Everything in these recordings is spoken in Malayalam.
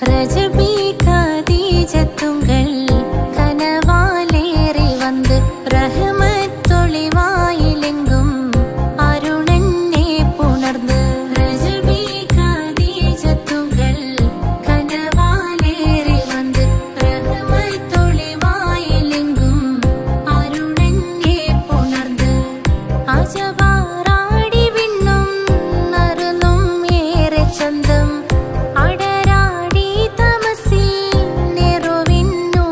രജബി ഖദീജത്തുങ്കൾ കനവാലേറി വന്ന് റഹ്മത്തൊളിവായിലെങ്കും അരുണനെ പുണർന്ന്. രജബി ഖദീജത്തുങ്കൾ കനവാലേറി വന്ന് റഹ്മത്തൊളിവായിലെങ്കും അരുണനെ പുണർന്ന്. അജവാറാടി വിണ്ണും നറുന്നും ഏറെ ചന്തം അടരാടി തമസിൽ നെറുവിന്നു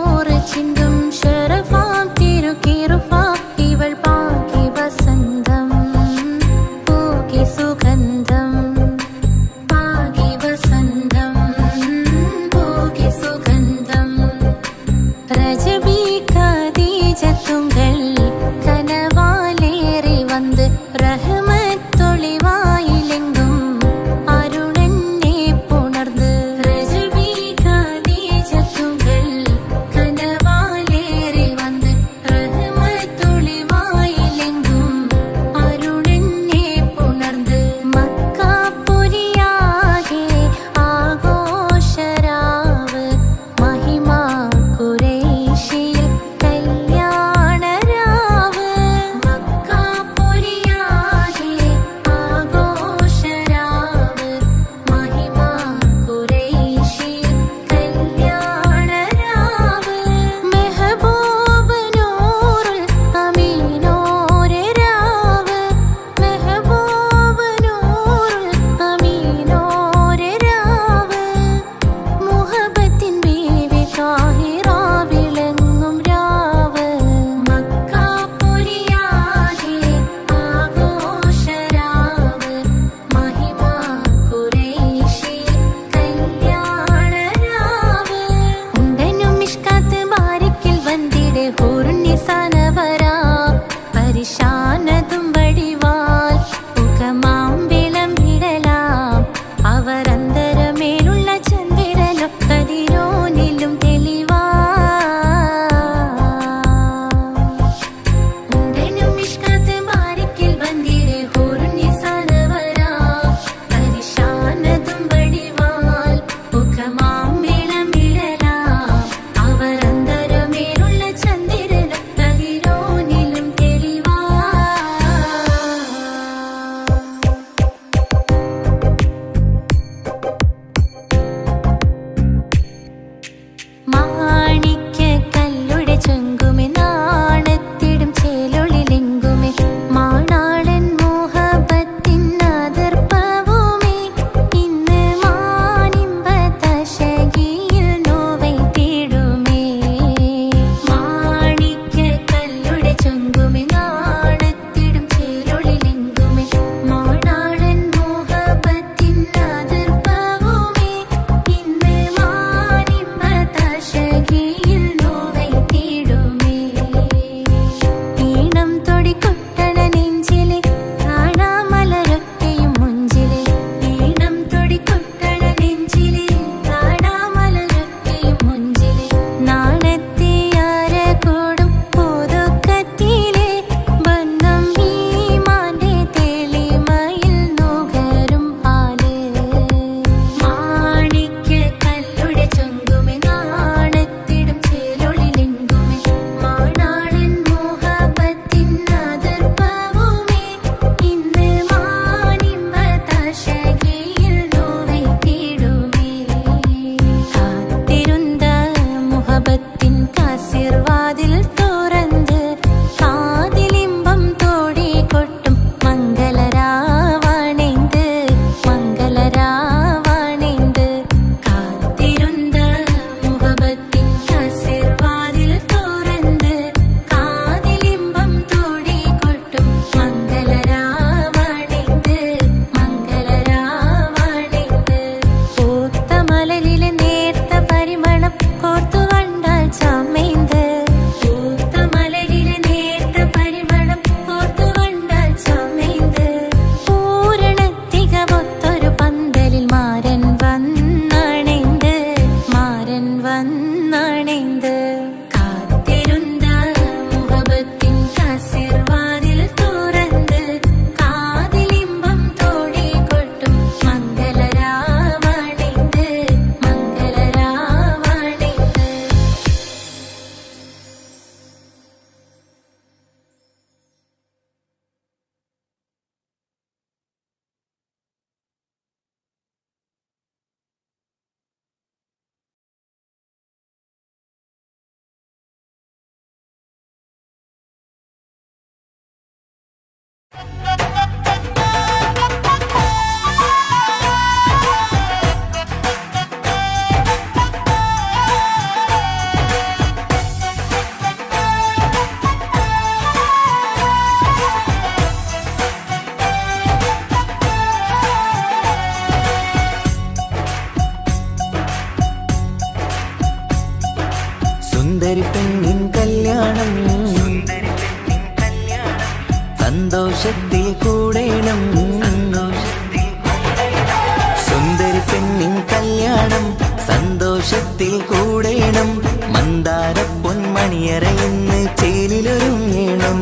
കൂടേണം മന്ദാര പൊന്മണിയറയിന്ന് ചേലിലൊരുങ്ങേണം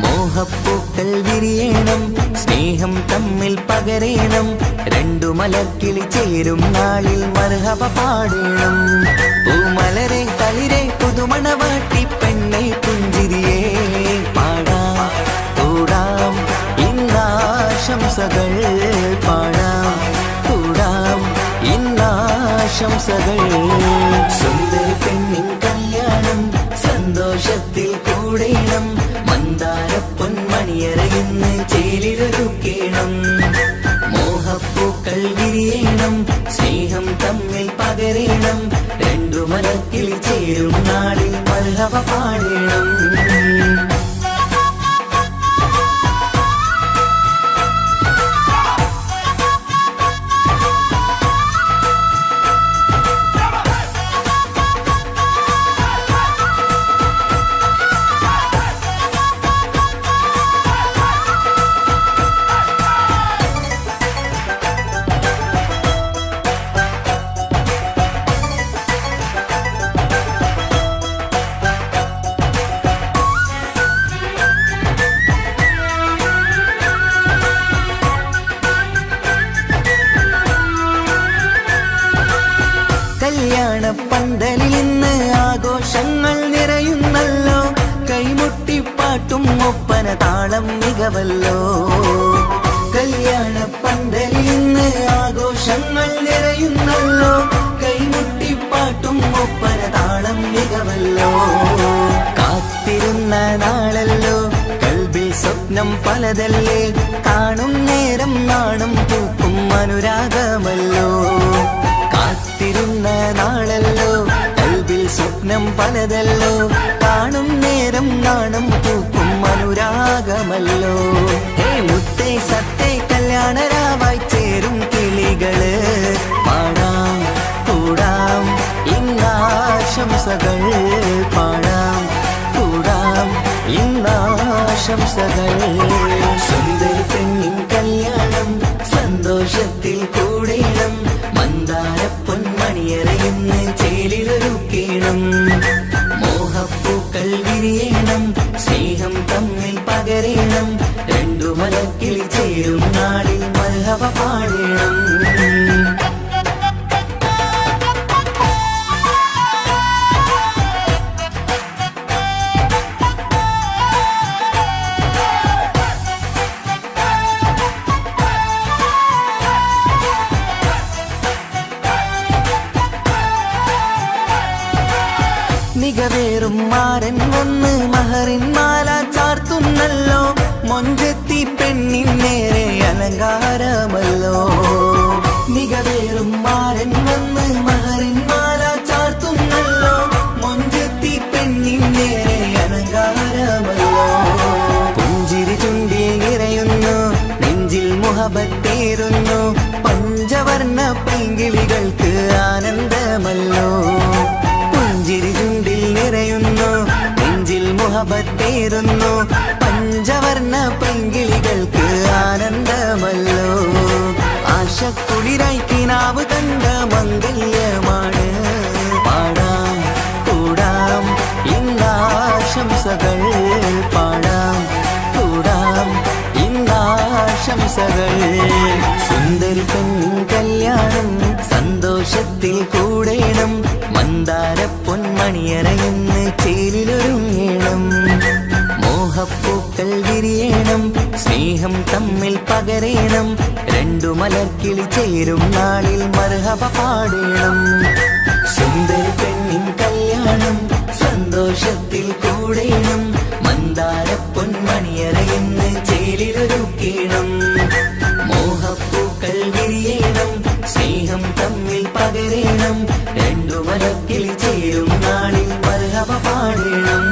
മോഹപ്പൂക്കൾ വിരിയണം സ്നേഹം തമ്മിൽ പകരേണം രണ്ടു മലർക്കിളി ചേരും നാളിൽ മർഹബ പാടേണം പൂമലരെ തളിരെ പുതുമണവാട്ടി പെണ്ണെ പുഞ്ചിരിയേ പാടാം കൂടാം ഇന്നാശംസകൾ പാടാം കൂടാം ഇന്നാശംസകൾ സുന്ദര പെണ്ണിൻ കല്യാണം സന്തോഷത്തിൽ കൂടേണം മന്ദാര പൊന്മണിയറയിന്ന് ചേലിലൊരുക്കേണം മോഹപ്പൂക്കൾ വിരിയണം സ്നേഹം തമ്മിൽ പകരേണം രണ്ടു മലക്കിൽ ചേരും നാളിൽ മർഹബ പാടേണം പന്തലിൽ ഇന്ന് ആഘോഷങ്ങൾ നിറയുന്നല്ലോ കൈമുട്ടിപ്പാട്ടും ഒപ്പന താളം മികവല്ലോ കല്യാണ പന്തലിൽ ഇന്ന് ആഘോഷങ്ങൾ നിറയുന്നല്ലോ കൈമുട്ടിപ്പാട്ടും ഒപ്പന താളം മികവല്ലോ കാത്തിരുന്ന നാളല്ലോ കൽബിൽ സ്വപ്നം പലതല്ലേ കാണും നേരം നാണം പൂക്കും അനുരാഗമല്ലോ കാത്തിരുന്ന നാളല്ലോ കൽബിൽ സ്വപ്നം പലതല്ലോ കാണും നേരം നാണം പൂക്കും അനുരാഗമല്ലോ ഹേ മുത്തേ സത്തേ കല്യാണരാവായി ചേരും കിളികള് പാടാം കൂടാം ഇന്നാശംസകൾ പാടാം കൂടാം ഇന്നാശംസകൾ സുന്ദര പെണ്ണിൻ കല്യാണം സന്തോഷത്തിൽ കൂടേണം മന്ദാര പൊന്മണിയറയിന്ന് ചേലിലൊരുക്കേണം മോഹപ്പൂക്കൾ വിരിയണം സ്നേഹം തമ്മിൽ പകരേണം രണ്ടു മലക്കിൽ ചേരും നാളിൽ മർഹബ പാടേണം മികവേറും മാരൻ വന്ന് മഹറിൻ മാല ചാർത്തുന്നല്ലോ മൊഞ്ചെത്തി പെണ്ണിൻ നേരെ അലങ്കാരമല്ലോ മികവേറും മാരൻ വന്ന് മഹറിൻ മാല ചാർത്തുന്നല്ലോ മൊഞ്ചെത്തി പെണ്ണിൻ നേരെ അലങ്കാരമല്ലോ പുഞ്ചിരി ചുണ്ടിൽ നിറയുന്നു നെഞ്ചിൽ മുഹബത്തേറുന്നു പഞ്ചവർണ്ണ പൈങ്കിളികൾക്ക് ആനന്ദമല്ലോ പുഞ്ചിരി ചുണ്ടിൽ നിറയുന്നു നെഞ്ചിൽ മുഹബത്തേറുന്നു പഞ്ചവർണ്ണ പൈങ്കിളികൾക്ക് ആനന്ദമല്ലോ ആശക്കുളിരായി കിനാവ് കണ്ട മംഗല്യമാണ് പാടാം കൂടാം ഇന്നാശംസകൾ പാടാം കൂടാം ഇന്നാശംസകൾ സുന്ദരി പെണ്ണിൻ കല്യാണം സന്തോഷത്തിൽ കൂടേണം മന്ദാര പൊന്മണിയറയിന്ന് ചേലിലൊരുങ്ങേണം മോഹപ്പൂക്കൾ വിരിയണം സ്നേഹം തമ്മിൽ പകരേണം രണ്ടു മലർക്കിളി ചേരും നാളിൽ മർഹബ പാടേണം സുന്ദര പെണ്ണിൻ കല്യാണം സന്തോഷത്തിൽ കൂടേണം മന്ദാര പൊന്മണിയറയിന്ന് ചേലിലൊരുക്കേണം മോഹപ്പൂക്കൾ വിരിയണം സ്നേഹം തമ്മിൽ പകരേണം രണ്ടു മലക്കിൽ ചേരും നാളിൽ മർഹബ പാടേണം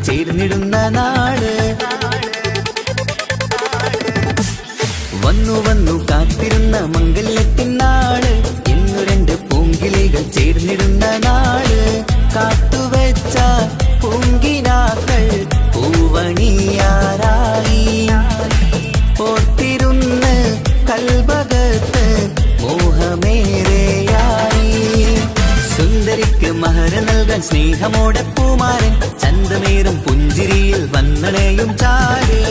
ചേർന്നിടുന്ന നാട്. വന്നു വന്നു കാത്തിരുന്ന മംഗല്യത്തിൻ നാട്, ഇന്നു രണ്ട് പൂങ്കിളികൾ ചേർന്നിടുന്ന നാട്. കാത്തുവെച്ച പൂങ്കിനാക്കൾ പൂവണിയാറായി, ഓർത്തിരുന്ന് കൽബകത്ത് മോഹമേറെയായി. സുന്ദരിക്ക് മഹർ നൽകാൻ സ്നേഹമോടെ പൂമാരൻ, ചന്തമേറും പുഞ്ചിരിയിൽ വന്നണയും ചാര്.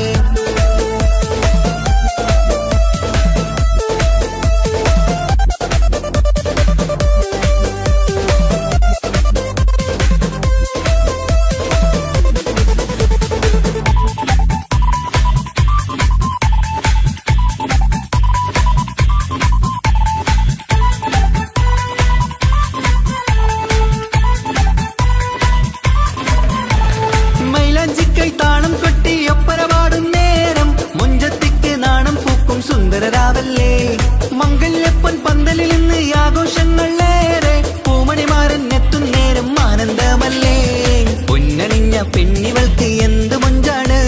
താളം കൊട്ടി ഒപ്പരപാടും നേരം, മുഞ്ചത്തിക്ക് നാണം പൂക്കും സുന്ദരരാവല്ലേ. മംഗല്യപ്പൊൻ പന്തലിൽ നിന്ന് ആഘോഷങ്ങളേറെ, പൂമണിമാരൻ എത്തും നേരം ആനന്ദമല്ലേ. പൊന്നണിഞ്ഞ പെണ്ണിവൾക്ക് എന്ത് മൊഞ്ചാണ്,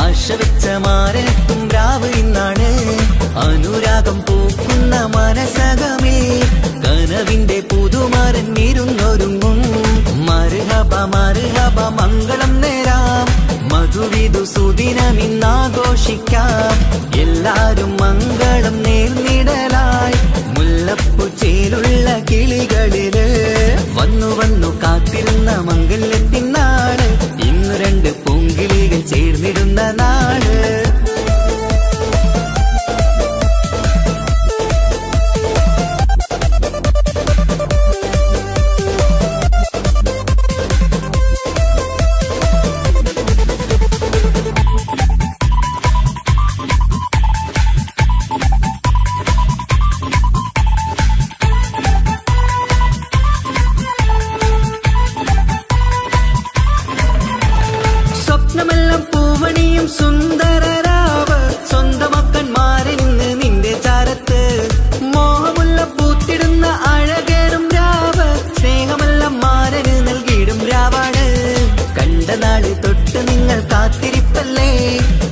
ആശ വെച്ച മാരനെത്തും രാവ് ഇന്നാണ്. അനുരാഗം പൂക്കുന്ന മനസകമേ, കനവിന്റെ പുതുമാരൻ ഇരുന്നൊരുങ്ങും. മർഹബ മർഹബ മംഗളം നേരാം, മധുവിധു സുദിനമിന്നാഘോഷിക്കാം. എല്ലാരും മംഗളം നേർന്നിടലായി, മുല്ലപ്പൂച്ചേലുള്ള കിളികളില്. വന്നു വന്നു കാത്തിരുന്ന മംഗല്യത്തിൻ നാട്, ഇന്നു രണ്ട് പൂങ്കിളികൾ ചേർന്നിടുന്ന നാട്. സ്വപ്നമെല്ലാം പൂവണിയും സുന്ദരരാവ്, സ്വന്തമക്കന്മാരിന്ന് നിന്റെ ചാരത്ത്. മോഹമുള്ള പൂത്തിടുന്ന അഴകേറും രാവ്, സ്നേഹമെല്ലാം മാരന് നൽകിയിടും രാവാണ്. കണ്ട നാട് തൊട്ട് നിങ്ങൾ കാത്തിരിപ്പല്ലേ,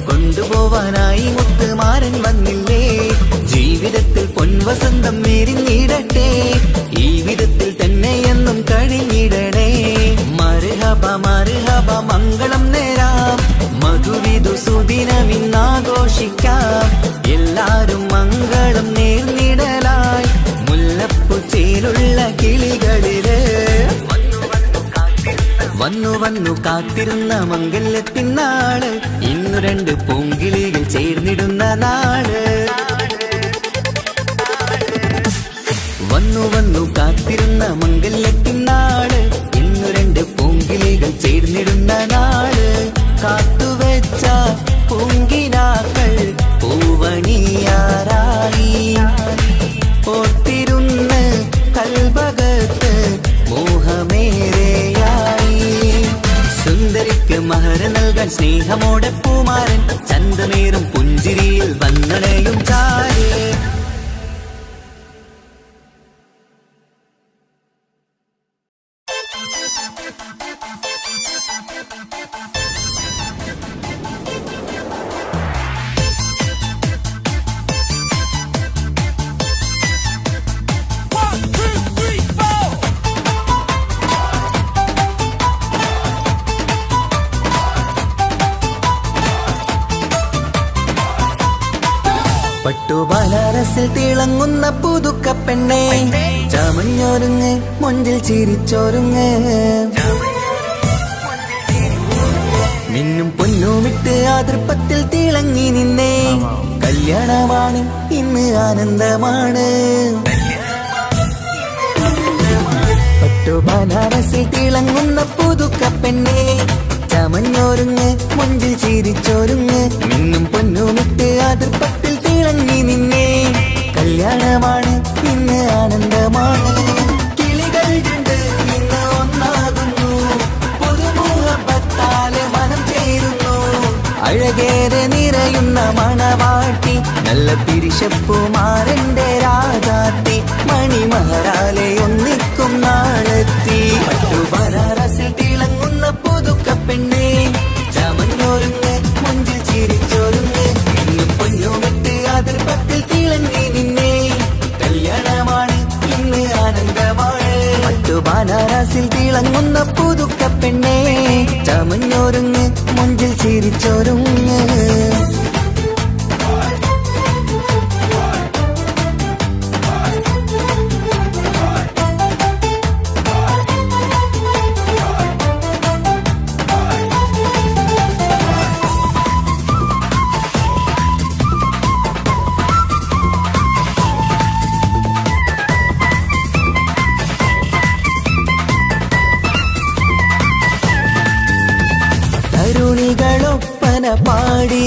കൊണ്ടുപോവാനായി മുത്തുമാരൻ വന്നില്ലേ. ജീവിതത്തിൽ പൊൻവസന്തം എരിഞ്ഞിടട്ടെ, ഈ വിധത്തിൽ തന്നെ എന്നും കഴിഞ്ഞിടണേ. മർഹബ മർഹബ മംഗളം നേരാം, മധുവിധു സുദിനമിന്നാഘോഷിക്കാം. എല്ലാരും മംഗളം നേർന്നിടലായി, മുല്ലപ്പൂച്ചേലുള്ള കിളികളില്. വന്നു വന്നു കാത്തിരുന്ന മംഗല്യത്തിൻ നാട്, ഇന്നു രണ്ട് പൂങ്കിളികൾ ചേർന്നിടുന്ന നാട്. വന്നു വന്നു കാത്തിരുന്ന മംഗല്യത്തിൻ നാട്, ഇന്നു രണ്ട് പൂങ്കിളികൾ ചേർന്നിടുന്ന നാട്. കാത്തുവെച്ച പൂങ്കിനാക്കൾ പൂവണിയാറായി, ഓർത്തിരുന്ന് കൽബകത്ത് മോഹമേറെയായി. സുന്ദരിക്ക് മഹർ നൽകാൻ സ്നേഹമോടെ പൂമാരൻ, ചന്തമേറും പുഞ്ചിരിയിൽ വന്നണയും ചാര്. പട്ടുബനാറസിൽ തിളങ്ങുന്ന പുതുക്കപ്പെണ്ണെ, ചമഞ്ഞൊരുങ്ങ് മൊഞ്ചിൽ ചിരിച്ചൊരുങ്ങ്. മിന്നും പൊന്നുമിട്ട് ആതൃപ്പത്തിൽ തിളങ്ങി നിന്നേ, കല്യാണമാണ് ഇന്ന് ആനന്ദമാണ്. പട്ടുബനാറസിൽ തിളങ്ങുന്ന പുതുക്കപ്പെണ്ണെ, ചമഞ്ഞൊരുങ്ങ് മൊഞ്ചിൽ ചിരിച്ചൊരുങ്ങ്. മിന്നും പൊന്നുമിട്ട് ആതൃപ്പത്തിൽ തിളങ്ങി നിന്നേ, കല്യാണമാണ് ഇന്ന് ആനന്ദമാണ്. കിളികൾ രണ്ട് ഇന്ന് ഒന്നാകുന്നു, പുതുമുഹബത്താലെ മനം ചേരുന്നു. അഴകേറെ നിറയുന്ന മണവാട്ടി, നല്ല പിരിശപ്പുമാരന്റെ രാജാത്തി. മണിമഹറാലെ ഒന്നിക്കും നാളെത്തി. പട്ടുബനാറസിൽ തിളങ്ങുന്ന പുതുക്കപ്പെണ്ണേ, മുഞ്ചിൽ ചിരിച്ചൊരുങ്ങ്. തരുണികളൊപ്പന പാടി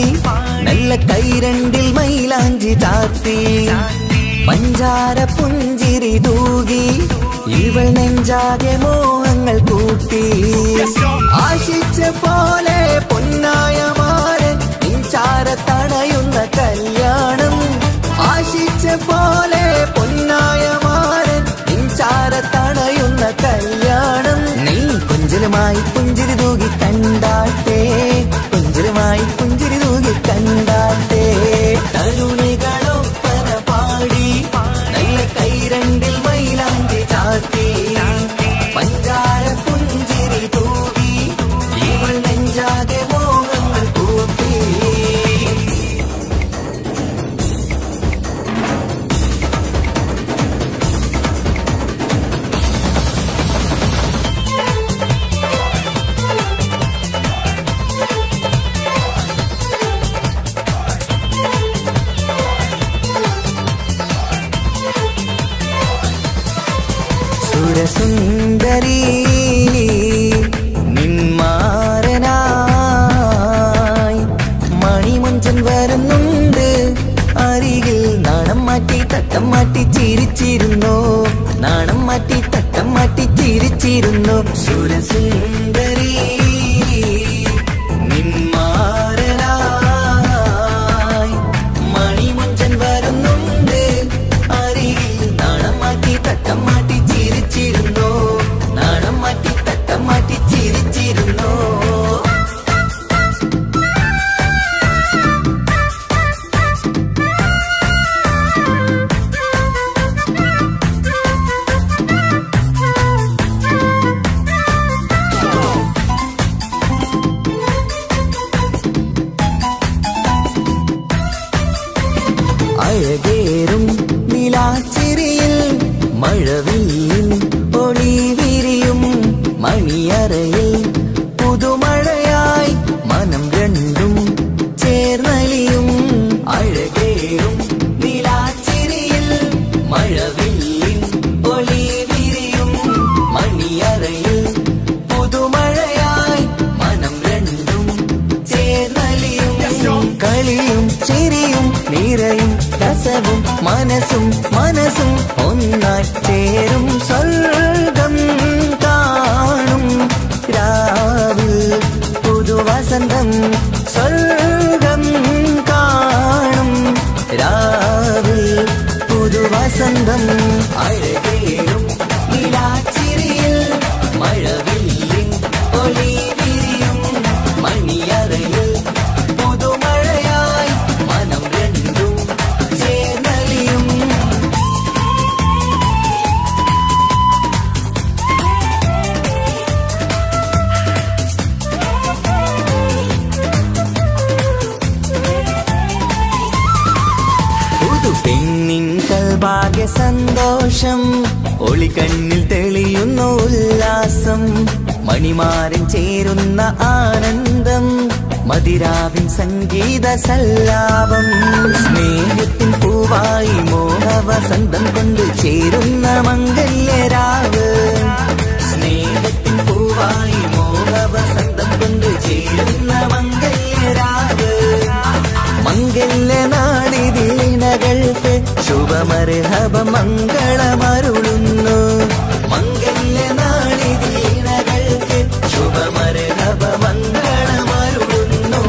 നല്ല കൈരണ്ടിൽ മൈലാഞ്ചി ചാർത്തി പഞ്ചാര പുഞ്ചിരി തൂകി ഇവൾ നെഞ്ചാകെ മോഹങ്ങൾ കൂട്ടി. ആശിച്ച പോലെ പൊന്നായ മാരൻ നിൻചാര തണയുന്ന കല്യാണം. ആശിച്ച പോലെ പൊന്നായ മാരൻ നിൻചാര തണയുന്ന കല്യാണം. നീ കുഞ്ചലുമായി പുഞ്ചിരി തൂകി കണ്ടാട്ടെ, കുഞ്ചലുമായി പുഞ്ചിരി തൂകി കണ്ടാട്ടെ. തരുണികളൊപ്പന പാടി നല്ല കൈരണ്ടിൽ മൈലാഞ്ചി ചാർത്തി പഞ്ചാര പുഞ്ചിരി തൂകി ഇവൾ നെഞ്ചാകെ മോഹങ്ങൾ കൂട്ടി. സുരസുന്ദരി നിന്മാരനായി മണിമഞ്ചൻ വരുന്നുണ്ട് അരികിൽ. നാണം മാറ്റി തട്ടം മാറ്റി ചിരിച്ചിരുന്നു, നാണം മാറ്റി തട്ടം മാറ്റി ചിരിച്ചിരുന്നു. സുരസുന്ദരി നിന്മാരനായി മണിമഞ്ചൻ വരുന്നുണ്ട് അരികിൽ. നാണം മാറ്റി തട്ടം മാറ്റി ചിരിച്ചിരുന്നു, നാണം മാറ്റി തട്ടം മാറ്റി ചിരിച്ചിരുന്നു. അഴകേറും നിലാച്ചിരിയിൽ മഴവില്ലിൻ ഒളി വിരിയും. മണിയറയിൽ പുതുമഴയായി മനം രണ്ടും ചേർന്നലിയും. അഴകേറും നിലാച്ചിരിയിൽ മഴവില്ലിൻ ഒളി വിരിയും. മണിയറയിൽ പുതുമഴയായി മനം രണ്ടും ചേർന്നലിയും. കളിയും ചിരിയും നിറയും രസവും മനസ്സും മനസ്സും ഒന്നായി ചേരും സ്വർഗം കാണും രാവിൽ പുതുവസന്തം. സ്വർഗം കാണും രാവിൽ പുതുവസന്തം. അഴകേറും നിലാച്ചിരിയിൽ മഴവില്ലിൻ ഒളി വിരിയും. മണിയറയിൽ പുതുമഴയായി മനം രണ്ടും ചേർന്നലിയും. പുതു പെണ്ണിൻ കൽഭാഗ്യ സന്തോഷം, ഒളിക്കണ്ണിൽ തെളിയുന്ന ഉല്ലാസം. മണിമാരൻ ചേരുന്ന ആനന്ദം, മതിരാവിൻ സംഗീത സല്ലാപം. സ്നേഹത്തിൻ പൂവായി മോഹവസന്തം കൊണ്ട് ചേരുന്ന മംഗല്യരാവ്. സ്നേഹത്തിൻ പൂവായി മോഹവസന്തം കൊണ്ട് ചേരുന്ന മംഗല്യരാവ്. മംഗല്യനാടിതിനകൾക്ക് ശുഭമർഹബ മംഗളമരുളുന്നു. മംഗല്യനാടിതിനകൾക്ക് ശുഭമർഹബ മംഗളമരുളുന്നു.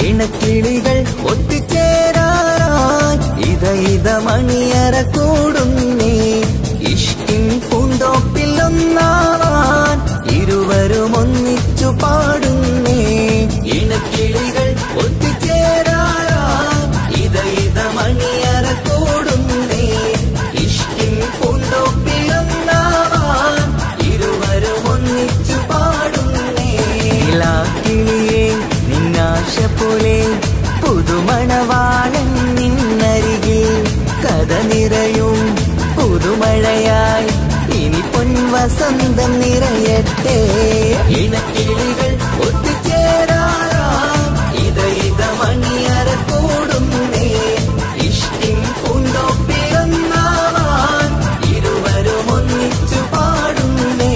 ഇണക്കിളികൾ ഒത്തുചേരാറായി ഇത മണിയറ കൂടുന്നേ. ഇഷ്കിൻ പൂന്തോപ്പിൽ ഒന്നാവാൻ ഇരുവരും ഒന്നിച്ചു പാടുന്നേ. ഇണക്കിളികൾ ഒത്തുചേരാറാം ഇത മണിയറ കൂടുന്നേ. ഇഷ്കിൻ പൂന്തോപ്പിലൊന്നാവാൻ ഇരുവരും ഒന്നിച്ചു പാടുന്നേ. കിളിയേ നിന്നാശ പോലെ പുതുമണവാളൻ നിന്നരികിൽ കഥ നിറയും പുതുമഴയായി ഇനി പൊൻവസന്തം നിറയട്ടെ. ഇണക്കിളികൾ ഒത്തുചേരാറാം ഇത മണിയറ കൂടുന്നേ. ഇഷ്കിൻ പൂന്തോപ്പിലൊന്നാവാൻ ഇരുവരും ഒന്നിച്ചു പാടുന്നേ.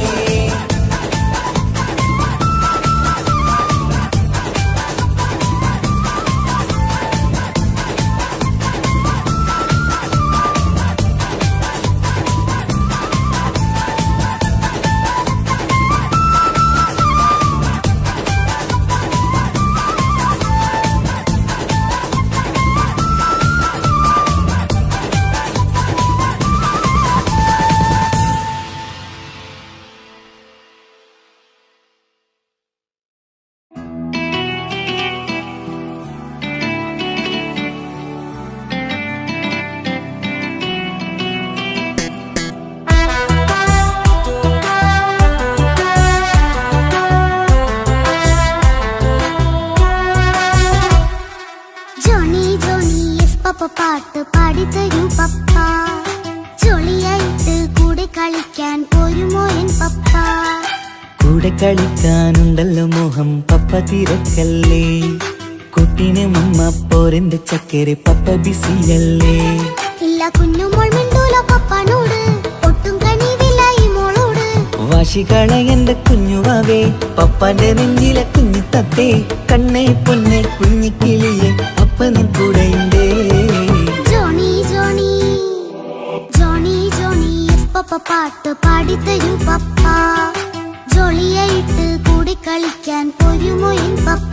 പാട്ട് പാടിത്തരൂ പപ്പ. ജോളിയായിട്ട് കൂടെ കളിക്കാൻ പോരുമോ എൻ പപ്പ? കൂടെ കളിക്കാനുണ്ടല്ലോ മോഹം പപ്പ തിരക്കല്ലേ. കുട്ടീനെ മമ്മ പോരന്റെ ചക്കര പപ്പ ബിസിയല്ലേ. ഇല്ല കുഞ്ഞുമോൾ മിണ്ടൂല പപ്പനോട്, ഒട്ടും കനിവില്ല ഈ മോളോട്. വാശികള എന്റെ കുഞ്ഞുവാവേ പപ്പാന്റെ നെഞ്ചിലെ കുഞ്ഞു തത്തേ. കണ്ണേ പൊന്നെ കുഞ്ഞിക്കിളിയെ അപ്പനും കൂടെയുണ്ടേ. ജോണി ജോണി ജോണി ജോണി പപ്പ പാട്ട് പാടിത്തരൂ പപ്പ. ജോളിയായിട്ട് കൂടെ കളിക്കാൻ പോരുമോ എൻ പപ്പ?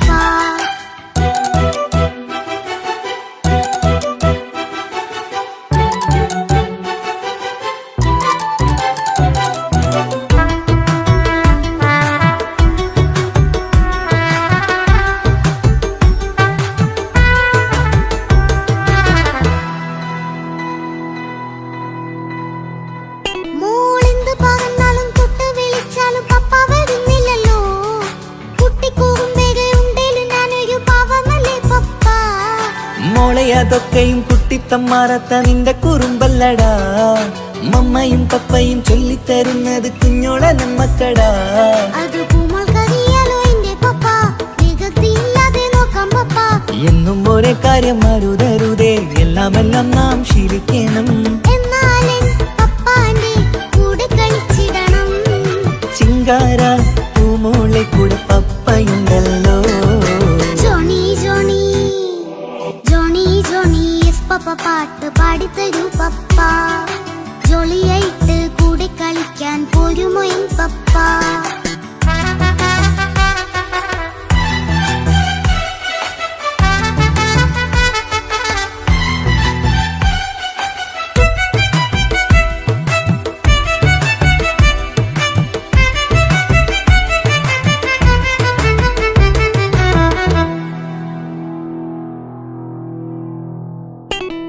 അതൊക്കെയും കുട്ടിത്തമ്മാറത്ത നിന്റെ കുറുമ്പല്ലടാ. മമ്മയും പപ്പയും ചൊല്ലിത്തരുന്നത് കുഞ്ഞോളെ നമ്മക്കടാ. എന്നും ഒരേ കാര്യം മരുതരുതേ, എല്ലാമെല്ലാം നാം ശീലിക്കണം. ചിങ്കാര പൂമോളെ കൂടെ പപ്പയുണ്ടല്ലോ. പപ്പ പാട്ട് പാടിത്തരൂ പപ്പ. ജോളിയായിട്ട് കൂടെ കളിക്കാൻ പോരുമോ എൻ പപ്പ?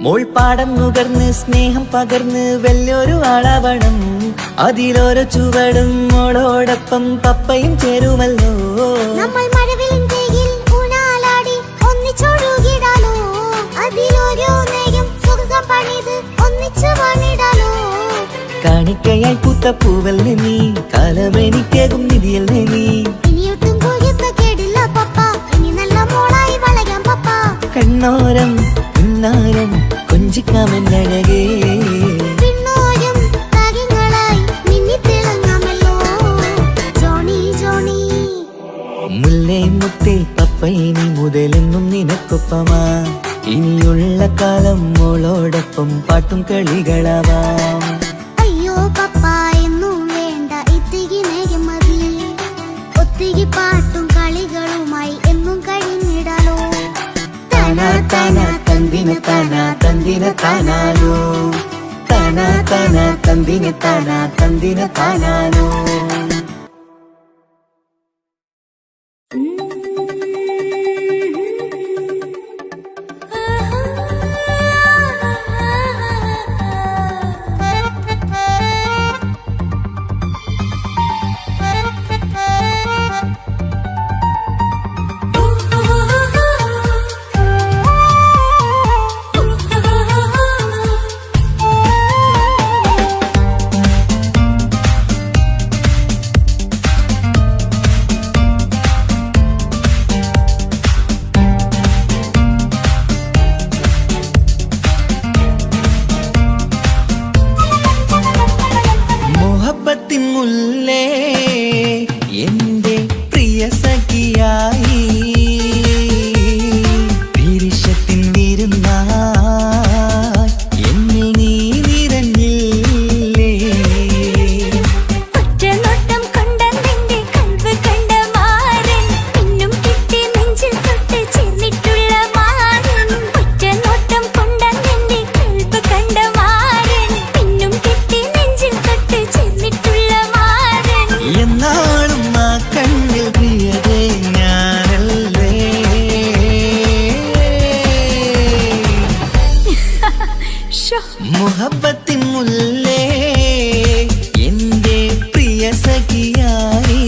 മോൾ പാടം നുകർന്ന് സ്നേഹം പകർന്ന് വലിയൊരു ആളാവണം. അതിലോരോ ചുവടും മോളോടൊപ്പം പപ്പയും ചേരുമല്ലോ. നമ്മൾ മഴവിലിൻ ഊനാലാടി ഒന്നിച്ചൊഴുകിടാലോ. അതിലോരോ നേരം സുഖം പണിത് ഒന്നിച്ചു വാണിടാലോ. കാണിക്കയായി പൂത്ത പൂവല്ലേ നീ, കാലമെനിക്കേകും നിധിയല്ലേ നീ. ഇനിയൊട്ടും കുരുത്ത കേടില്ല പപ്പ, ഇനി നല്ല മോളായി വളരാം പപ്പ. കണ്ണോരം പിന്നാരം കൊഞ്ചിക്കാമെന്നഴകേ. പിന്നോരം താരങ്ങളായി മിന്നിത്തിളങ്ങാമല്ലോ. ജോണി ജോണി മുല്ലേ മുത്തേ പപ്പ ഇനി മുതലെന്നും നിനക്കൊപ്പമാ. ഇനിയുള്ള കാലം മോളോടൊപ്പം പാട്ടും കളികളാവാം. അയ്യോ പപ്പ എന്നും വേണ്ട ഇത്തിരി നേരം മതി. ഒത്തിരി പാട്ടും കളികളുമായി എന്നും കഴിഞ്ഞിടാലോ. താനാ താനാ തന്തിന താനാ തന്തിന താനാലോ. താനാ താനാ തന്തിന താനാ തന്തിന താനാലോ. പ്രിയ സഖിയായി പീരിഷത്തിൻ വിരുന്നായി എന്നിൽ നീ നിറഞ്ഞില്ലേ ഒറ്റനോട്ടം കൊണ്ടെന്റെ കൽവ് കണ്ട മാരൻ പിന്നും കിട്ടി നെഞ്ചിൽ തൊട്ട് ചേർന്നിട്ടുള്ള മാരൻ ഒറ്റനോട്ടം കൊണ്ടെന്റെ കൽവ് കണ്ട മാരൻ പിന്നും കിട്ടി നെഞ്ചിൽ തൊട്ട് ചേർന്നിട്ടുള്ള മാരൻ എന്നാളും ആ കണ്ണിൽ പ്രിയതേ ഞാനല്ലേ മുഹബത്തിൻ മുല്ലേ എന്റെ പ്രിയ സഖിയായി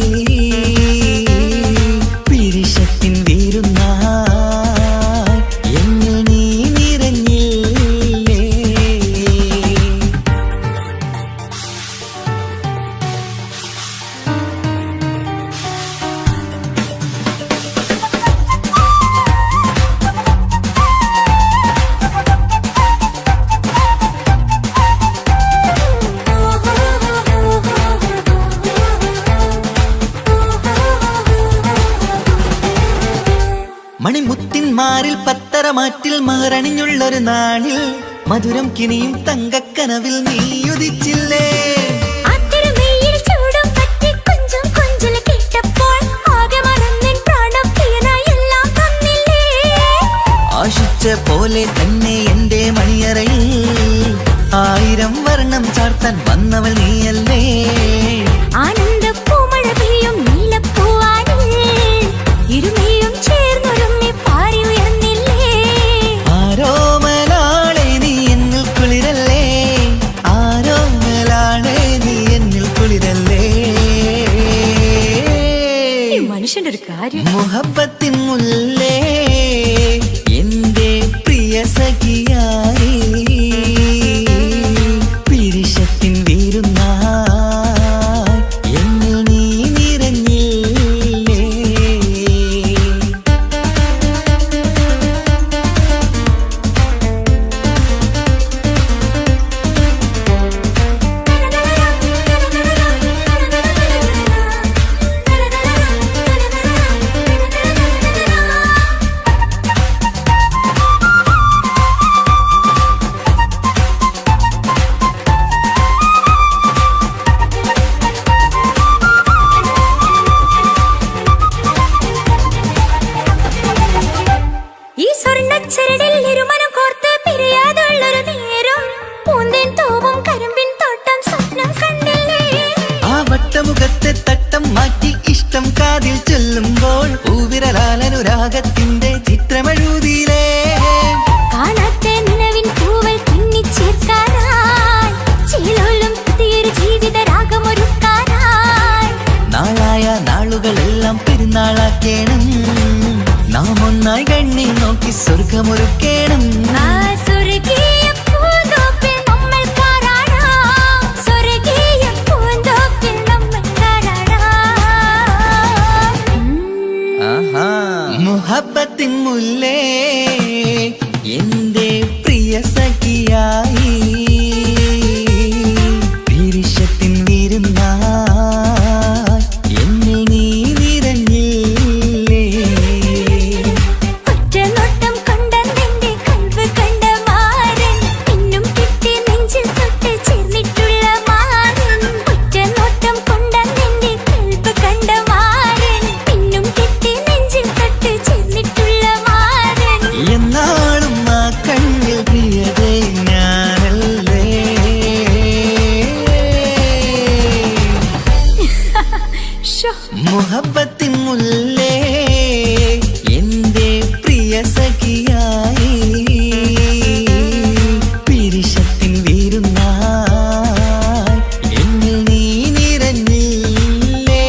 പിരിശത്തിൻ വിരുന്നായി എന്നിൽ നീ നിറഞ്ഞില്ലേ മണിമുത്തിന്മാരിൽ പത്തരമാറ്റിൽ മഹറണിഞ്ഞുള്ളൊരു നാളിൽ മധുരം കിനിയും തങ്കക്കനവിൽ നീ ഉദിച്ചില്ലേ ആ തിരുമേയിൽ ചൂടും പറ്റി കൊഞ്ചും കൊഞ്ചല് കേട്ടപ്പോൾ ആകെ മറന്നിൻ പ്രാണം പ്രിയനായി എല്ലാം തന്നില്ലേ ആശിച്ച പോലെ തന്നെ എന്റെ മണിയറയിൽ 1000 വർണ്ണം ചാർത്താൻ വന്നവൾ നീയല്ലേ ആനന്ദ പൂമഴ പെയ്യും നീലപ്പൂവാനിൽ ഇരുമയും ചേർന്നൊരുമ്മി പാറി ഉയർന്നില്ലേ ആരോമലാളെ നീ എന്നിൽ കുളിരല്ലേ ആരോമലാളെ നീ എന്നിൽ കുളിരല്ലേ മനുഷ്യന്റെ ഒരു കാര്യം മുഹബത്തിൻ മുല്ലേ എന്റെ പ്രിയ സഖിയായി പിരിശത്തിൻ വിരുന്നായി എന്നിൽ നീ നിറഞ്ഞില്ലേ ഈ സ്വർണ്ണച്ചരടിൽ ഇരുമനം കോർത്ത് പിരിയാതുള്ളൊരു നേരം പൂന്തേൻ തോവും കരിമ്പിൻ തോട്ടം സ്വപ്നം കണ്ടില്ലേ ആ വട്ടമുഖത്തെ തട്ടം മാറ്റി ഇഷ്ടം കാതിൽ ചൊല്ലുമ്പോൾ പൂവിരലാലനുരാഗത്തിന്റെ ചിത്രമെഴുതിയിലേ കാണാത്ത നിലവിൻ പൂവൽ തുന്നിച്ചേർക്കാനായി ചിലോലും പുതിയൊരു ജീവിത രാഗമൊരുക്കാനായി നാളായ നാളുകളെല്ലാം പെരുന്നാളാക്കേണം നാം ഒന്നായി കണ്ണിൽ നോക്കി സ്വർഗമൊരുക്കേണം ആ സ്വർഗീയ പൂന്തോപ്പിൽ നമ്മൾ കാണാം സ്വർഗീയ പൂന്തോപ്പിൽ നമ്മൾ കാണാം ആഹാ. മുഹബത്തിൻ മുല്ലേ എന്റെ പ്രിയ സഖിയായി പിരിശത്തിൻ വിരുന്നായി എന്നിൽ നീ നിറഞ്ഞില്ലേ ഒറ്റനോട്ടം കൊണ്ടെന്റെ കൽവ് കണ്ട മാരൻ പിന്നും കിട്ടി നെഞ്ചിൽ തൊട്ട് ചേർന്നിട്ടുള്ള മാരൻ ഒറ്റനോട്ടം കൊണ്ടെന്റെ കൽവ് കണ്ട മാരൻ പിന്നും കിട്ടി നെഞ്ചിൽ തൊട്ട് ചേർന്നിട്ടുള്ള മാരൻ എന്നാളും ആ കണ്ണിൽ പ്രിയതേ ഞാനല്ലേ മുഹബത്തിൻ മുല്ലേ എന്റെ പ്രിയ സഖിയായി പിരിശത്തിൻ വിരുന്നായി എന്നിൽ നീ നിറഞ്ഞില്ലേ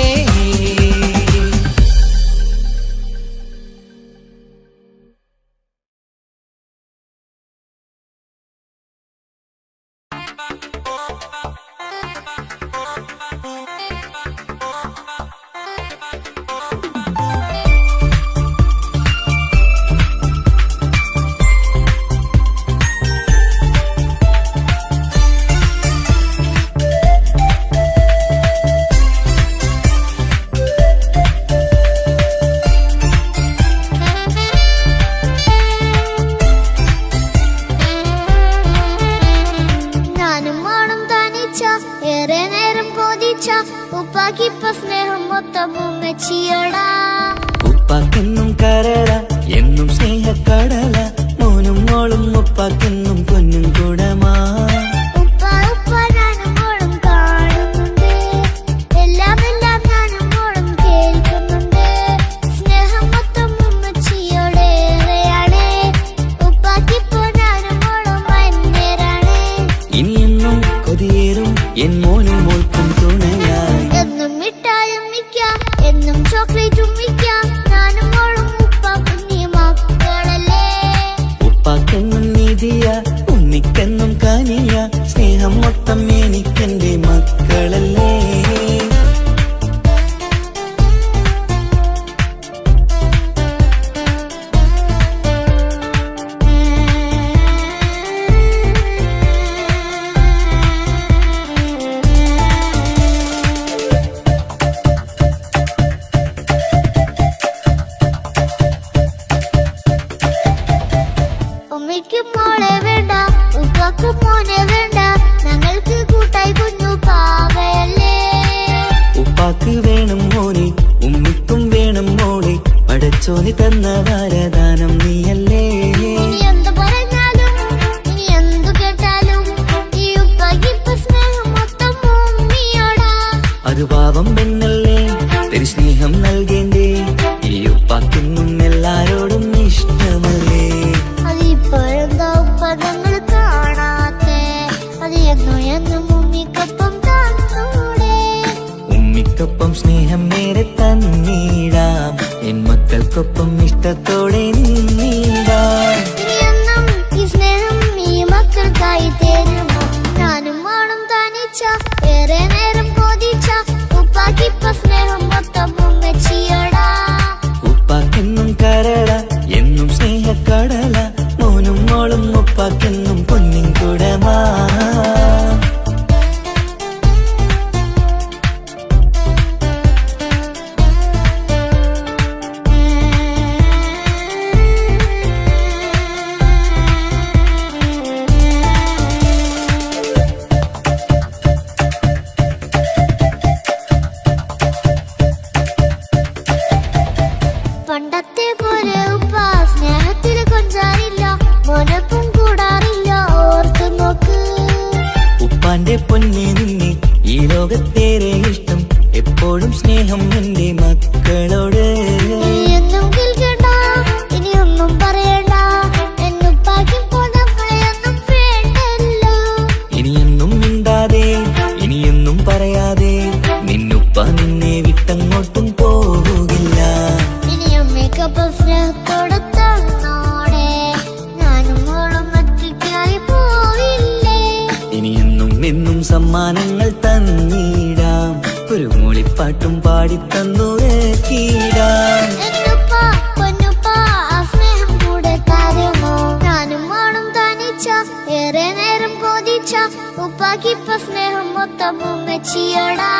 ഉപ്പാക്കെന്നും കരള എന്നും സ്നേഹക്കടല മോനും മോളും ഉപ്പാക്കെന്നും പൊന്നും കുടമാ ഉപ്പ ഉപ്പ ഞാനും മോളും കാണുന്നുണ്ട് എല്ലാം എല്ലാം ഞാനും മോളും കേൾക്കുന്നുണ്ട് സ്നേഹം മൊത്തം ഉമ്മച്ചിയോടേറെയാണ് ഉപ്പാക്കിപ്പോ ഞാനും മോളും അന്യരാണ് ഇനിയെന്നും കൊതിയേറും എൻ മോനും മോൾക്കും തുണയായി എന്നും മിഠായും മിക്കാം എന്നും ചോക്ലേറ്റും മിക്കാം ഞാനും മോളും ഉപ്പ കുഞ്ഞി മക്കളല്ലേ ഉപ്പാക്കെന്നും നീതിയ ഉമ്മിക്കെന്നും കാനിയ സ്നേഹം മൊത്തം എനിക്കെന്റെ മക്കളല്ലേ ഉമ്മയ്ക്കും മോളെ വേണ്ട ഉപ്പാക്കും മോനെ വേണ്ട ഞങ്ങൾക്ക് കൂട്ടായി കുഞ്ഞു പാവയല്ലേ ഉപ്പാക്ക് വേണം മോനെ ഉമ്മിക്കും വേണം മോളെ പടച്ചോന് തന്ന വരദാനം നീയല്ലേ ഇനി എന്ത് പറഞ്ഞാലും ഇനി എന്തു കേട്ടാലും ഈ ഉപ്പാക്കിപ്പോ സ്നേഹം മൊത്തം ഉമ്മിയോടാ അത് പാവം പെണ്ണല്ലേ തരി സ്നേഹം നൽകേണ്ടേ ഈ ഉപ്പാക്കെന്നും എല്ലാരോടും ഇഷ്ടമല്ലേ അതിപ്പോഴെന്താ ഉപ്പ ഞങ്ങൾ കാണാത്തെ അത് എന്നും എന്നും ഉമ്മിക്കൊപ്പം തന്നൂടെ ഉമ്മിക്കൊപ്പം സ്നേഹം നേരെ തന്നീടാം എൻ മക്കൾക്കൊപ്പം ഇഷ്ടത്തോടെ നിന്നീടാം ഇനി എന്നും ഈ സ്നേഹം ഈ മക്കൾക്കായി തരുമോ ഞാനും മോളും തനിച്ച ഏറെ നേരം കൊതിച്ച ഉപ്പാക്കിപ്പോ സ്നേഹം മൊത്തം ഉമ്മച്ചിയോടാ ഉപ്പാക്കെന്നും കരള എന്നും സ്നേഹക്കടല മോനും മോളും ഉപ്പാക്കെന്നും പൊന്നിൻ കുടമാ പണ്ടത്തെ പോലെ ഉപ്പ സ്നേഹത്തില് കൊഞ്ചാറില്ല മോനൊപ്പം കൂടാറില്ല ഓർത്തു നോക്ക് ഉപ്പാന്റെ പൊന്നെ നിന്നെ ഈ ലോകത്തേറെ ഇഷ്ടം എപ്പോഴും സ്നേഹം എന്റെ മക്കളോട് ഇനിയൊന്നും കേൾക്കണ്ട ഇനിയൊന്നും പറയണ്ട എന്നുപ്പാക്കിപ്പോ നമ്മളെയൊന്നും വേണ്ടല്ലോ ഇനിയൊന്നും മിണ്ടാതെ ഇനിയൊന്നും പറയാതെ നിന്നുപ്പ നിന്നെ വിട്ടങ്ങോട്ടും പോകില്ല ഇനിയും മേക്കപ്പ് സ്നേഹത്തോടെ തന്നോടെ ഞാനും മോളും ഒറ്റയ്ക്കായി പോയില്ലേ ഇനിയെന്നും എന്നും സമ്മാനങ്ങൾ തന്നീടാം ഒരു മൂളിപ്പാട്ടും പാടിത്തന്നുറക്കിടാം എന്നുപ്പ പൊന്നുപ്പ ആ സ്നേഹം കൂടെ തരുമോ ഞാനും മോളും തനിച്ച ഏറെ നേരം കൊതിച്ച ഉപ്പാക്കിപ്പോ സ്നേഹം മൊത്തം ഉമ്മച്ചിയോടാ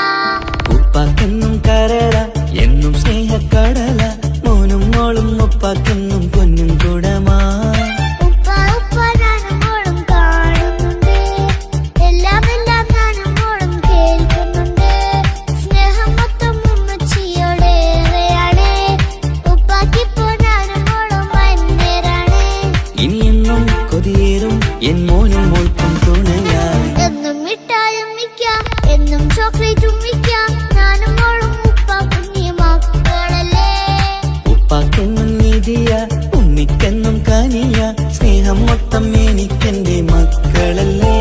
ഉപ്പാക്കെന്നും കരള എന്നും സ്നേഹക്കടല മോനും മോളും ഉപ്പാക്കെന്നും പൊന്നും കുടമാ ഉപ്പ ഉപ്പ ഞാനും മോളും കാണുന്നുണ്ട് എല്ലാം എല്ലാം ഞാനും മോളും കേൾക്കുന്നുണ്ട് സ്നേഹം മൊത്തം ഉമ്മച്ചിയോടേറെയാണ് ഉപ്പാക്കിപ്പോ ഞാനും മോളും അന്യരാണ് ഇനിയെന്നും കൊതിയേറും എൻ മോനും മോൾക്കും തുണയായി എന്നും മിഠായും മിക്കാം എന്നും ചോക്ലേറ്റും മിക്കാം ഞാനും മോളും ഉപ്പ കുഞ്ഞി മക്കളല്ലേ ഉപ്പാക്കെന്നും നീതിയ ഉമ്മിക്കെന്നും കാനിയ സ്നേഹം മൊത്തം എനിക്കെന്റെ മക്കളല്ലേ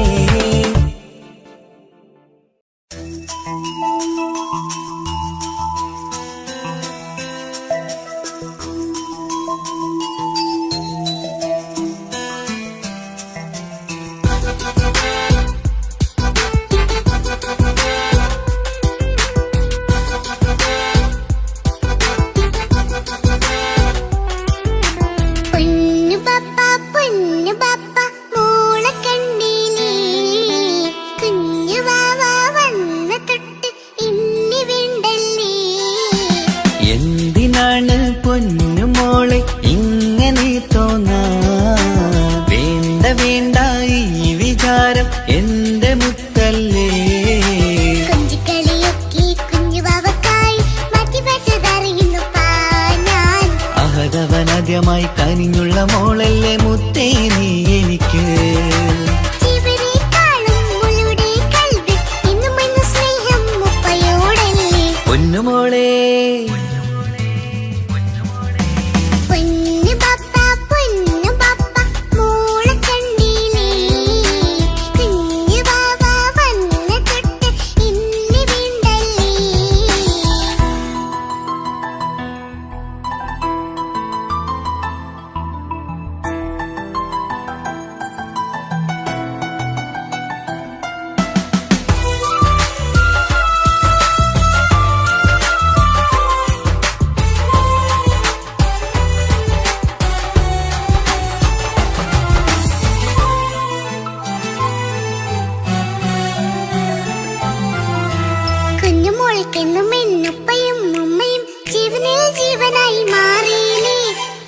പൊന്നു പപ്പ മോളെ കണ്ടീലേ കുഞ്ഞു വാവ വന്ന തൊട്ട് ഇന്നി വേണ്ടല്ലേ എന്തിനാണ് പൊന്നു മോളെ ഇങ്ങനെ തോന്നാ വേണ്ട വേണ്ട ഈ വിചാരം എന്റെ മുത്തല്ലേ കൊഞ്ചിക്കളിയൊക്കെ കുഞ്ഞു വാവക്കായി മാറ്റി വെച്ചതറിയുന്നു ഞാൻ ആദ്യമായി കനിഞ്ഞുള്ള മോളല്ലേ മുത്തേ നീ എനിക്ക്. പൊന്നുമോളെ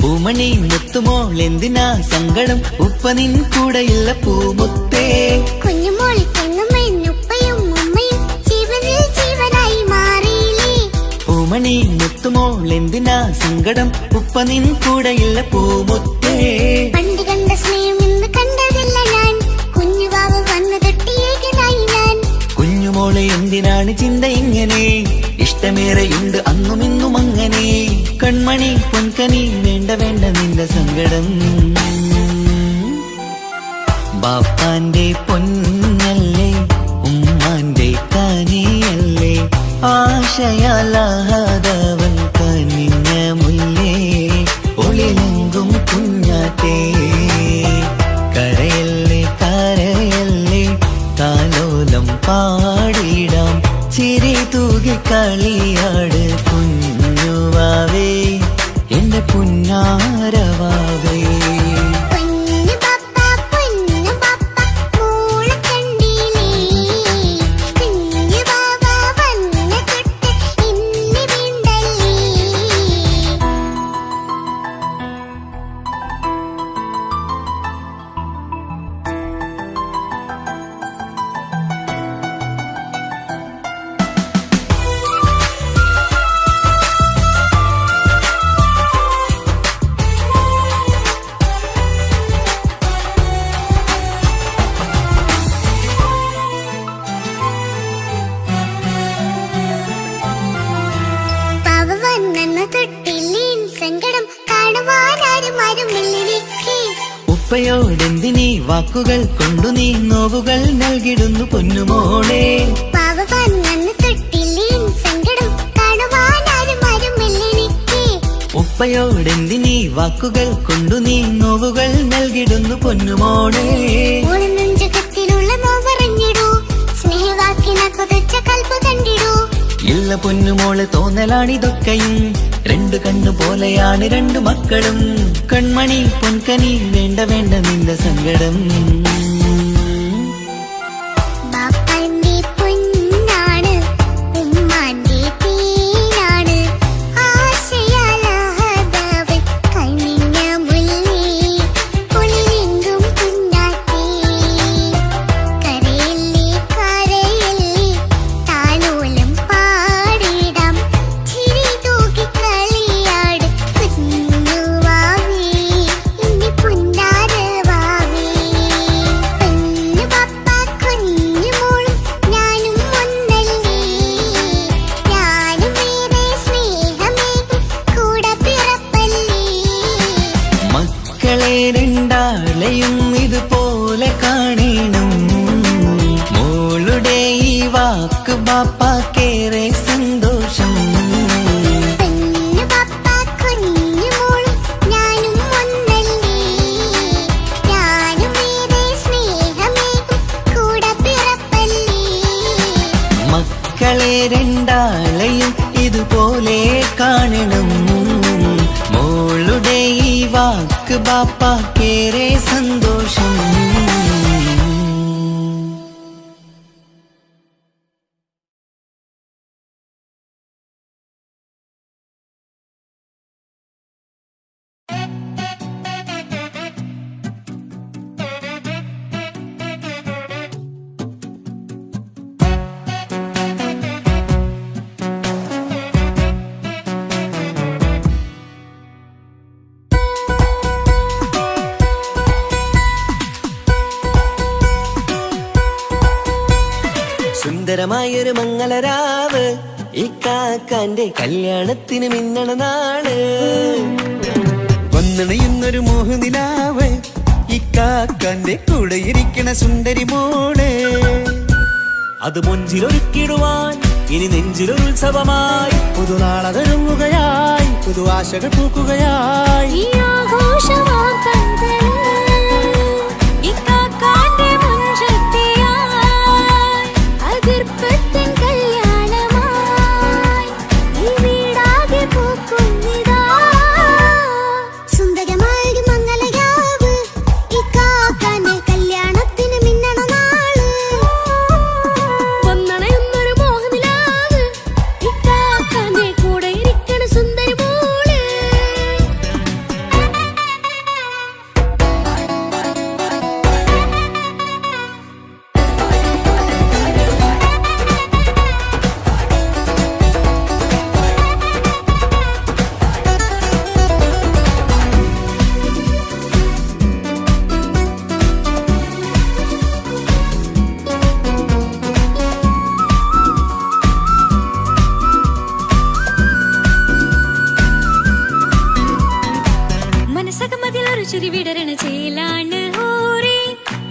പൂമണി മുത്തുമോൾ എന്തിനാ സങ്കടം, ഉപ്പ നിൻ കൂടെയുള്ള പൂമുത്തേ. പൂമണി മുത്തുമോൾ എന്തിനാ സങ്കടം, ഉപ്പ നിൻ കൂടെയുള്ള പൂമുത്തേ. പണ്ട് കണ്ട സ്നേഹം ഇന്ന് കണ്ടതില്ല ഞാൻ, കുഞ്ഞുവാവ് വന്നു തൊട്ടിയേകനായി ഞാൻ. കുഞ്ഞുമോളെ എന്തിനാണ് ചിന്ത ഇങ്ങനെ, ഇഷ്ടമേറെയുണ്ട് അന്നും ഇന്നും അങ്ങനെ. കൺമണി പൊൻകനി വേണ്ട വേണ്ട നിന്റെ സങ്കടം. ബാപ്പാന്റെ പൊന്നല്ലേ ഉമ്മാന്റെ കനിയല്ലേ, ആശയാലാഹതവൻ കനിഞ്ഞ മുല്ലേ. ഒളിലെങ്കും കുഞ്ഞാറ്റേ കരയല്ലേ കരയല്ലേ, താലോലം പാടിടാം ചിരി തൂകി കളിയാട്. കുഞ്ഞുവാവേ എന്റെ പുന്നാരവാവേ. ഉപ്പയോടെന്തിനീ വാക്കുകൾ കൊണ്ടു നീ നോവുകൾ നൽകിടുന്നു പൊന്നുമോളെ. ഉപ്പയോടെന്തിനീ വാക്കുകൾ കൊണ്ടു നീ നോവുകൾ നൽകിടുന്നു പൊന്നുമോളെ. ഇല്ല പൊന്നുമോളെ തോന്നലാണിതൊക്കെയും, രണ്ടു കണ്ണു പോലെയാണ് രണ്ടു മക്കളും. കൺമണി പൊൻകനി വേണ്ട വേണ്ട നിന്റെ സങ്കടം. രണ്ടാളെയും ഇതുപോലെ കാണണം, മോളുടെ ഈ വാക്ക് ബാപ്പാക്കേറെ സന്തോഷം. മക്കളെ രണ്ടാളെയും ഇതുപോലെ കാണണം, മോളുടെ ഈ വാക്ക് ബാപ്പാക്കേറെ സന്തോഷം. സുന്ദരമായൊരു മംഗളരാവ് ഈ കാക്കാന്റെ കല്യാണത്തിന് മിന്നണ നാള് വന്നണയുന്നൊരു മോഹനിലാവ് ഈ കാക്കാന്റെ കൂടെ ഇരിക്കണ സുന്ദരി മോള് അത് മൊഞ്ചിലൊരുക്കിടുവാൻ ഇനി നെഞ്ചിലൊരു ഉത്സവമായി പുതുനാളതൊരുങ്ങുകയായി പുതു ആശകൾ പൂക്കുകയായി ഈ ആഘോഷമാം പന്തലിൽ ഇക്കാക്കാന്റെ മുൻചെത്തിയായി അതിർപ്പത്തിൻ കല്യാണമായി ഈ വീടാകെ പൂക്കുന്നിതാ സുന്ദരമായൊരു മംഗളരാവ് ഇക്കാക്കാന്റെ കല്യാണത്തിന് മിന്നണ നാള് വന്നണയുന്നൊരു മോഹനിലാവ് ഇക്കാക്കാന്റെ കൂടെ ഇരിക്കണ സുന്ദരി മോള് മനസ്സകമതിലൊരു ചിരി വിടരണ ചേലാണ് ഹോറി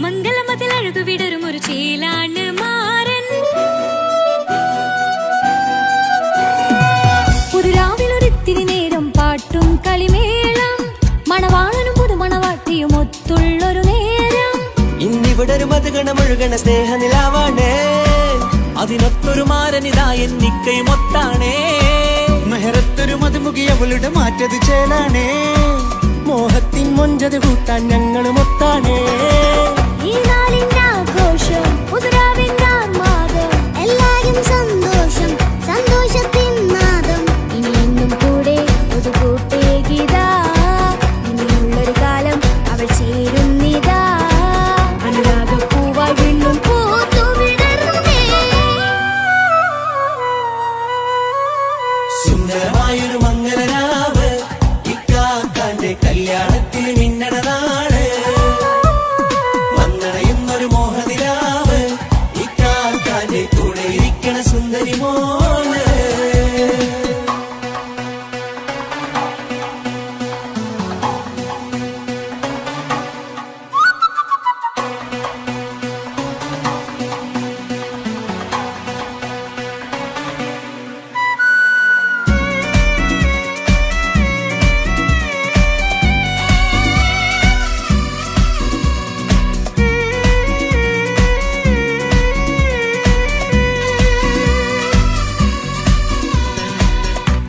മംഗളമതിൽ അഴകു വിടരും ഒരു ചേലാണ് മാരൻ ഒരു രാവിലൊരിത്തിരി നേരം പാട്ടും കളിമേളം മണവാളനും പുതുമണവാട്ടിയും ഒത്തുള്ളൊരു നേരം ഇന്നിവിടെ ഒരു മധുഗണമൊഴുകണ സ്നേഹനിലാവാണേ അതിനൊത്തൊരു മാരനിതാ എന്നിക്കയും ഒത്താണേ മെഹറത്തൊരു മധുമുഖി അവളുടെ മാറ്റത് ചേലാണേ മോഹത്തിൻ മൊഞ്ചത് കൂട്ടാൻ ഞങ്ങളും ഒത്താണേ ഈ നാളിന്റെ ആഘോഷം പുതുരാവിന്റെ ആർമാദം എല്ലാരും സന്തോഷം സന്തോഷത്തിൻ നാദം ഇനി എന്നും കൂടെ പുതുകൂട്ടേകിതാ ഇനിയുള്ളൊരു കാലം അവൾ ചേരുന്നിതാ അനുരാഗപ്പൂവായി വീണ്ടും പൂത്തു വിടർന്നേ സുന്ദരമായൊരു മംഗളരാവ് ഇക്കാക്കാന്റെ കല്യാണത്തിന് മിന്നണ നാള് വന്നണയുന്നൊരു മോഹനിലാവ് ഇക്കാക്കാന്റെ കൂടെ ഇരിക്കണ സുന്ദരി മോള്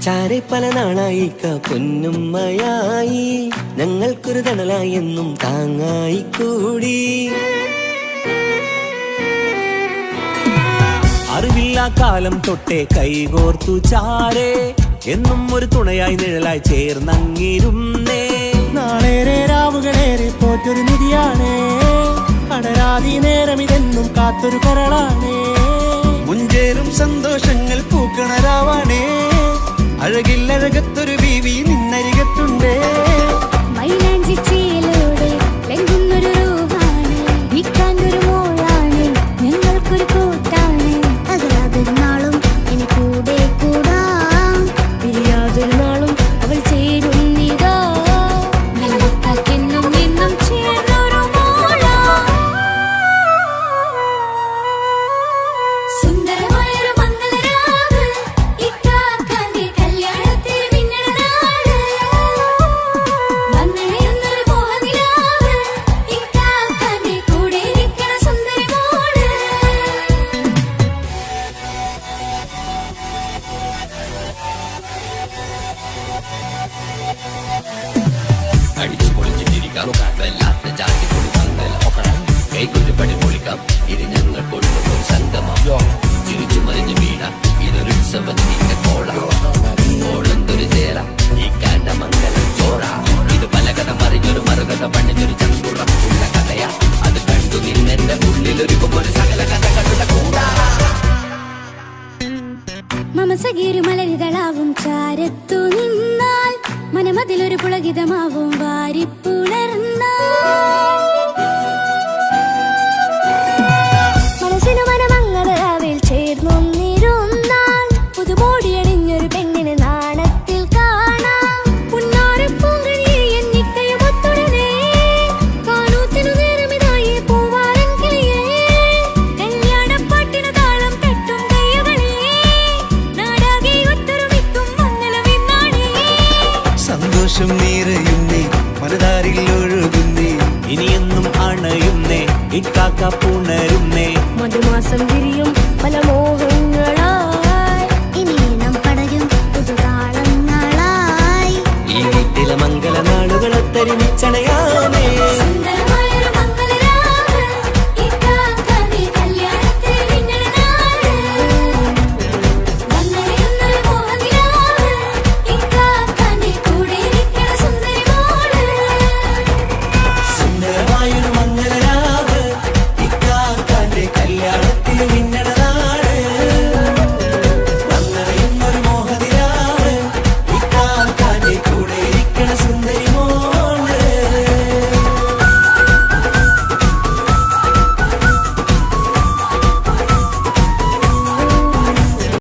ചാരെ പല നാളായിക്ക പൊന്നുമ്മയായി ഞങ്ങൾക്കൊരു തണലായി എന്നും താങ്ങായി കൂടി അറിവില്ല കാലം തൊട്ടേ കൈകോർത്തു ചാരേ എന്നും ഒരു തുണയായി നിഴലായി ചേർന്നങ്ങിരുന്നേ നാളേറെ രാവുകളേറെ പോറ്റൊരു നിധിയാണേ അടരാതി നേരം ഇതെന്നും കാത്തൊരു കരളാണേ മുഞ്ചേറും സന്തോഷങ്ങൾ പൂക്കണരാവാണേ അഴകില്ലഴകത്തൊരു ബീവി നിന്നരികത്തുണ്ടേ മൈലാഞ്ചി ചേലോടെ ലംഘുന്നൊരു രൂപാണ് വിൽക്കാനൊരു മോളാണ് ഞങ്ങൾക്കൊരു കൂട്ടാണ് അകലാതൊരു നാളും ഇനി കൂടെ കൂടാം പിരിയാതൊരു നാളും അവൾ ചേരുന്നിതാ ഞങ്ങൾക്കെന്നും എന്നും ചേർന്നൊരു മോളാ സുന്ദരമായൊരു മംഗളരാവ് ഇക്കാക്കാന്റെ കല്യാണത്തിന് മിന്നണ നാള് വന്നണയുന്നൊരു മോഹനിലാവ് ഇക്കാക്കാന്റെ കൂടെ ഇരിക്കണ സുന്ദരി മോള് അടിച്ചു പൊളിച്ചിട്ടിരിക്കാം വല്ലാത്ത ജാതി പൊളിക്കാം കൈകൊണ്ടു പടി പൊളിക്കാം ഇത് ഞങ്ങൾ കൊണ്ടുപോയി സംഗമം ചിരിച്ചു മറിഞ്ഞു വീണാം ഇതൊരു ഉത്സവത്തിന്റെ കോളന്തൊരു ചേര ഈ കാണ്ട മംഗലം ചോറ ഇത് പലകഥ മറിഞ്ഞൊരു മറുകഥ പണിഞ്ഞൊരു ചങ്കുറം ഉള്ള കഥയാ അത് കണ്ടു നിന്നെന്റെ ഉള്ളിലൊരുക്കും ഒരു സകല കഥകളുടെ കൂടാ മമസഗീരു മലരിതളാവും ചാരത്തു നിന്നാൽ മനമതിലൊരു പുളകിതമാവും വാരിപ്പുണർന്നാൽ മനസ്സിനു മനമങ്ങളാവിൽ ചേർ സന്തോഷം നിറയുന്നേ മനതാരിൽ ഒഴുകുന്നേ ഇനിയെന്നും അണയുന്നേ ഇക്കാക്ക പുണരുന്നേ മധുമാസം വിരിയും പല മോഹങ്ങളായി ഇനി നാം പടരും പുതുതാളങ്ങളായി ഈ വീട്ടിലെ മംഗള നാളുകളൊത്തരിമിച്ചണയ